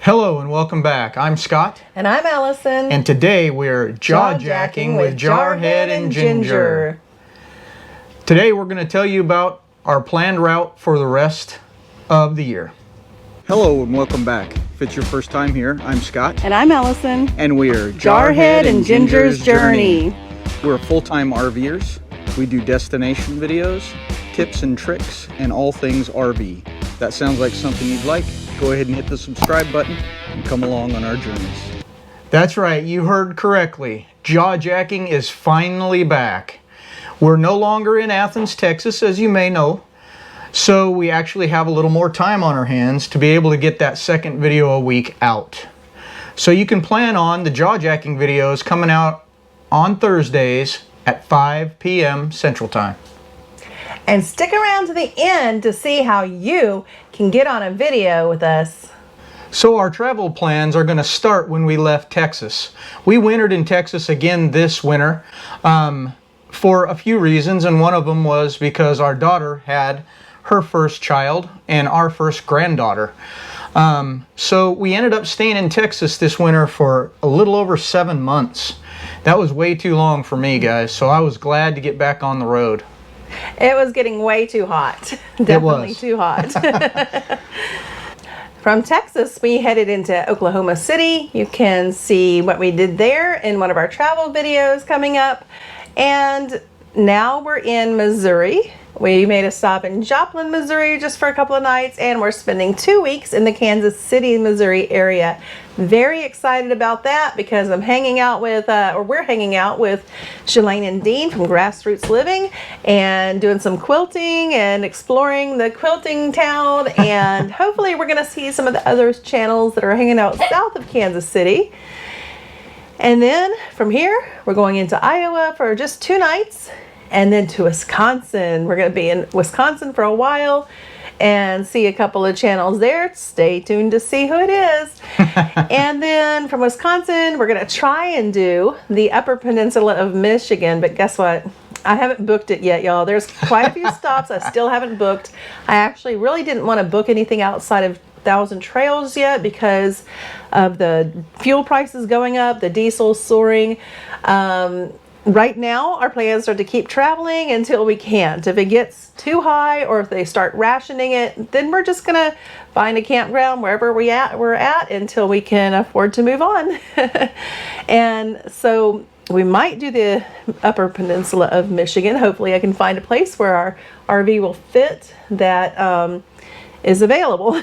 Hello and welcome back. I'm Scott. And I'm Allison. And today we're jaw-jacking with Jarhead and Ginger. Today we're going to tell you about our planned route for the rest of the year. Hello and welcome back. If it's your first time here, I'm Scott. And I'm Allison. And we are Jarhead and Ginger's Journey. We're full-time RVers. We do destination videos, tips and tricks, and all things RV. That sounds like something you'd like. Go ahead and hit the subscribe button and come along on our journeys. That's right, you heard correctly. Jaw-jacking is finally back. We're no longer in Athens, Texas, as you may know. So we actually have a little more time on our hands to be able to get that second video a week out. So you can plan on the jaw-jacking videos coming out on Thursdays at 5 p.m. Central Time. And stick around to the end to see how you can get on a video with us. So our travel plans are going to start when we left Texas. We wintered in Texas again this winter for a few reasons, and one of them was because our daughter had her first child and our first granddaughter. So we ended up staying in Texas this winter for a little over 7 months. That was way too long for me, guys, so I was glad to get back on the road. It was getting way too hot. Definitely too hot. From Texas, we headed into Oklahoma City. You can see what we did there in one of our travel videos coming up. And now we're in Missouri. We made a stop in Joplin, Missouri just for a couple of nights, and we're spending 2 weeks in the Kansas City, Missouri area. Very excited about that because I'm hanging out with, we're hanging out with Shalane and Dean from Grassroots Living and doing some quilting and exploring the quilting town. And hopefully we're going to see some of the other channels that are hanging out south of Kansas City. And then from here, we're going into Iowa for just 2 nights. And then to Wisconsin. We're going to be in Wisconsin for a while and see a couple of channels there. Stay tuned to see who it is. And then from Wisconsin, we're going to try and do the Upper Peninsula of Michigan. But guess what? I haven't booked it yet, y'all. There's quite a few stops I still haven't booked. I actually really didn't want to book anything outside of Thousand Trails yet because of the fuel prices going up, the diesel soaring. Right now, our plans are to keep traveling until we can't. If it gets too high or if they start rationing it, then we're just going to find a campground wherever we're at until we can afford to move on. And so we might do the Upper Peninsula of Michigan. Hopefully I can find a place where our RV will fit that is available.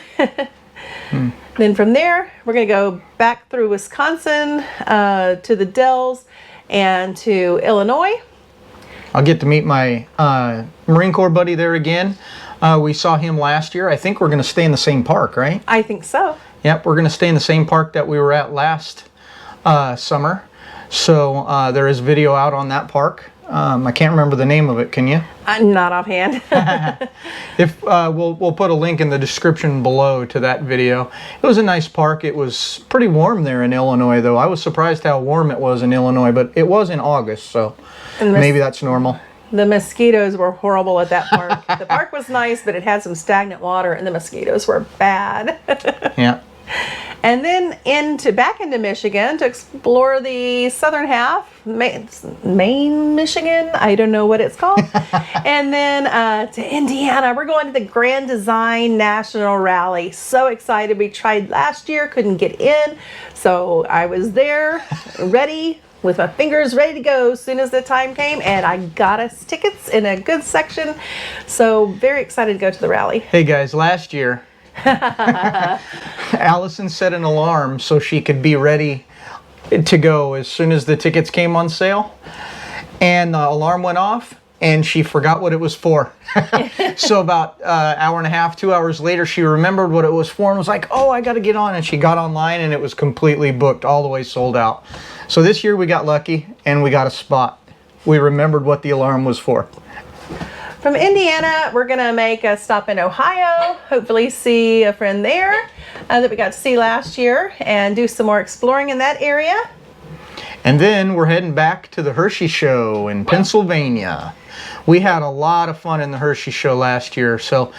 Then from there, we're going to go back through Wisconsin to the Dells and to Illinois. I'll get to meet my Marine Corps buddy there again. We saw him last year. I think we're going to stay in the same park, right? I think so. Yep, we're going to stay in the same park that we were at last summer. So there is video out on that park. I can't remember the name of it. Can you? Not offhand. If we'll put a link in the description below to that video. It was a nice park. It was pretty warm there in Illinois, though. I was surprised how warm it was in Illinois, but it was in August, so maybe that's normal. The mosquitoes were horrible at that park. The park was nice, but it had some stagnant water, and the mosquitoes were bad. Yeah. And then back into Michigan to explore the southern half, Maine, Michigan, I don't know what it's called. And then to Indiana, we're going to the Grand Design National Rally. So excited. We tried last year, couldn't get in. So I was there, ready, with my fingers ready to go as soon as the time came, and I got us tickets in a good section. So very excited to go to the rally. Hey guys, last year, Allison set an alarm so she could be ready to go as soon as the tickets came on sale, and the alarm went off and she forgot what it was for. So about an hour and a half, 2 hours later, she remembered what it was for and was like, oh, I got to get on. And she got online and it was completely booked, all the way sold out. So this year we got lucky and we got a spot. We remembered what the alarm was for. From Indiana, we're going to make a stop in Ohio, hopefully see a friend there that we got to see last year and do some more exploring in that area. And then we're heading back to the Hershey Show in Pennsylvania. We had a lot of fun in the Hershey show last year, so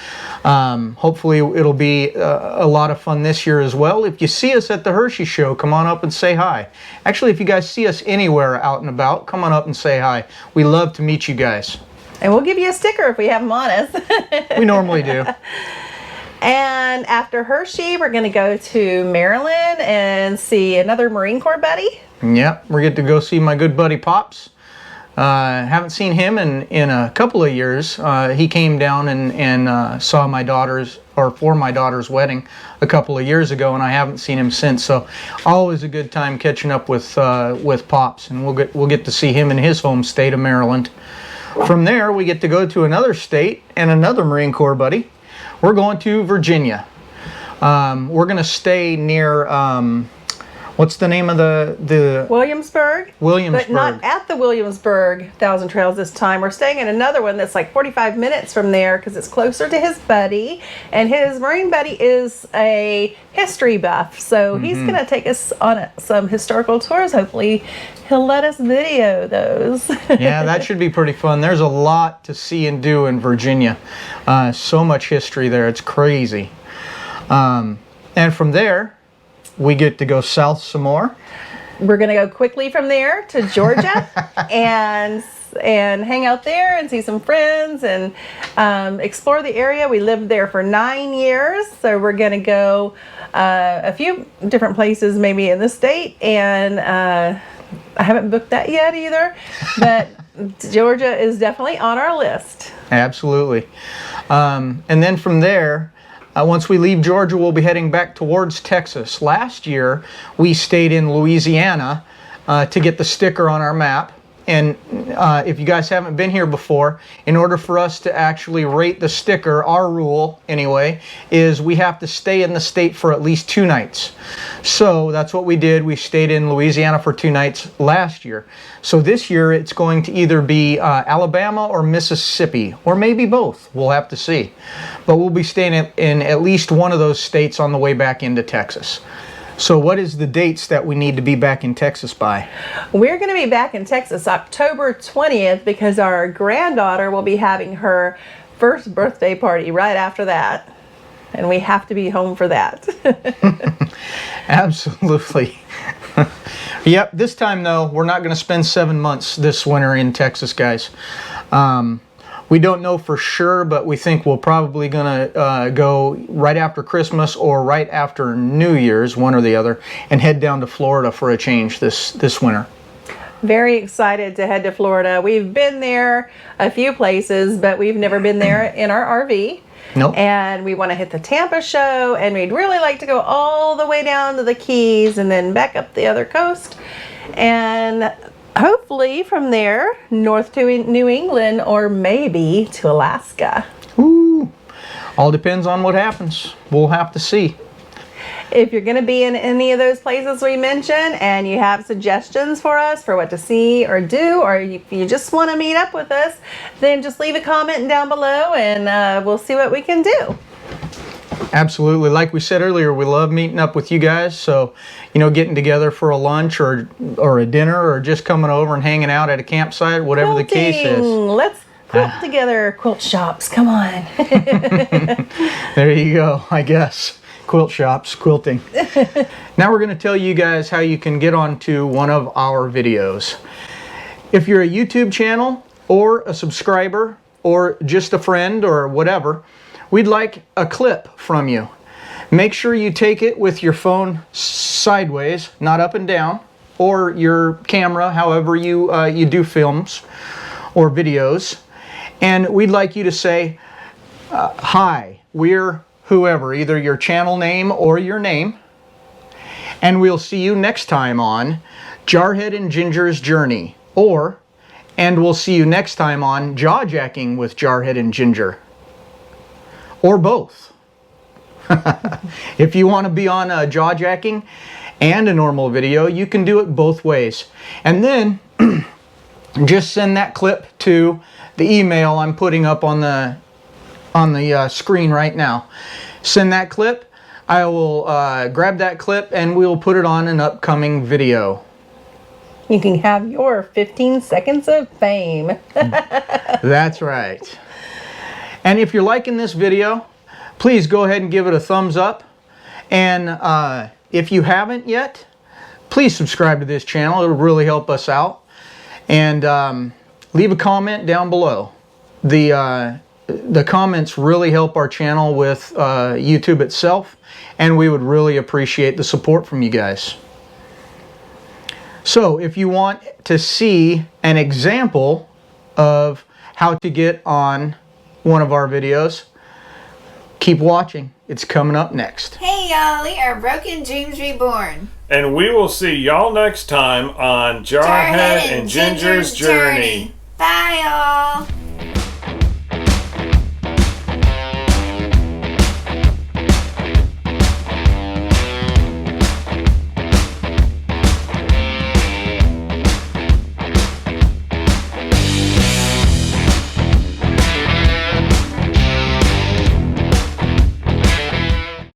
hopefully it'll be a lot of fun this year as well. If you see us at the Hershey show, come on up and say hi. Actually, if you guys see us anywhere out and about, come on up and say hi. We love to meet you guys. And we'll give you a sticker if we have them on us. We normally do. And after Hershey, we're going to go to Maryland and see another Marine Corps buddy. Yep, we get to go see my good buddy Pops. Haven't seen him in a couple of years. He came down and saw my daughter's, or for my daughter's wedding a couple of years ago, and I haven't seen him since. So always a good time catching up with Pops, and we'll get to see him in his home state of Maryland. From there, we get to go to another state and another Marine Corps buddy. We're going to Virginia. We're going to stay near, what's the name of the... Williamsburg. Williamsburg. But not at the Williamsburg Thousand Trails this time. We're staying in another one that's like 45 minutes from there because it's closer to his buddy. And his Marine buddy is a history buff. So he's going to take us on some historical tours. Hopefully he'll let us video those. Yeah, that should be pretty fun. There's a lot to see and do in Virginia. So much history there. It's crazy. And from there, we get to go south some more. We're going to go quickly from there to Georgia and hang out there and see some friends and explore the area. We lived there for 9 years, so we're going to go a few different places maybe in the state, and I haven't booked that yet either, but Georgia is definitely on our list. Absolutely. And then from there, once we leave Georgia, we'll be heading back towards Texas. Last year, we stayed in Louisiana to get the sticker on our map. And if you guys haven't been here before, in order for us to actually rate the sticker, our rule anyway, is we have to stay in the state for at least 2 nights. So that's what we did. We stayed in Louisiana for 2 nights last year. So this year it's going to either be Alabama or Mississippi, or maybe both. We'll have to see. But we'll be staying in at least one of those states on the way back into Texas. So what is the dates that we need to be back in Texas by? We're going to be back in Texas October 20th because our granddaughter will be having her first birthday party right after that. And we have to be home for that. Absolutely. Yep, this time though, we're not going to spend 7 months this winter in Texas, guys. We don't know for sure, but we think we're probably going to go right after Christmas or right after New Year's, one or the other, and head down to Florida for a change this winter. Very excited to head to Florida. We've been there a few places, but we've never been there in our RV. Nope. And we want to hit the Tampa show, and we'd really like to go all the way down to the Keys and then back up the other coast. And hopefully from there, north to New England or maybe to Alaska. Ooh, all depends on what happens. We'll have to see. If you're going to be in any of those places we mentioned and you have suggestions for us for what to see or do, or if you just want to meet up with us, then just leave a comment down below and we'll see what we can do. Absolutely. Like we said earlier, we love meeting up with you guys. So, you know, getting together for a lunch or a dinner or just coming over and hanging out at a campsite, whatever the case is. Let's quilt together, quilt shops. Come on. There you go, I guess. Quilt shops, quilting. Now we're going to tell you guys how you can get onto one of our videos. If you're a YouTube channel or a subscriber or just a friend or whatever, we'd like a clip from you. Make sure you take it with your phone sideways, not up and down, or your camera, however you do films or videos. And we'd like you to say, hi, we're whoever, either your channel name or your name. And we'll see you next time on Jarhead and Ginger's Journey, and we'll see you next time on Jawjacking with Jarhead and Ginger. Or both. If you want to be on a jawjacking and a normal video, you can do it both ways. And then just send that clip to the email I'm putting up on the screen right now. Send that clip. I will grab that clip and we'll put it on an upcoming video. you can have your 15 seconds of fame. That's right. And if you're liking this video, please go ahead and give it a thumbs up. And if you haven't yet, please subscribe to this channel. It'll really help us out. And leave a comment down below. The comments really help our channel with YouTube itself, and we would really appreciate the support from you guys. So if you want to see an example of how to get on one of our videos, keep watching. It's coming up next. Hey y'all, we are Broken Dreams Reborn. And we will see y'all next time on Jarhead and Ginger's Journey. Bye y'all.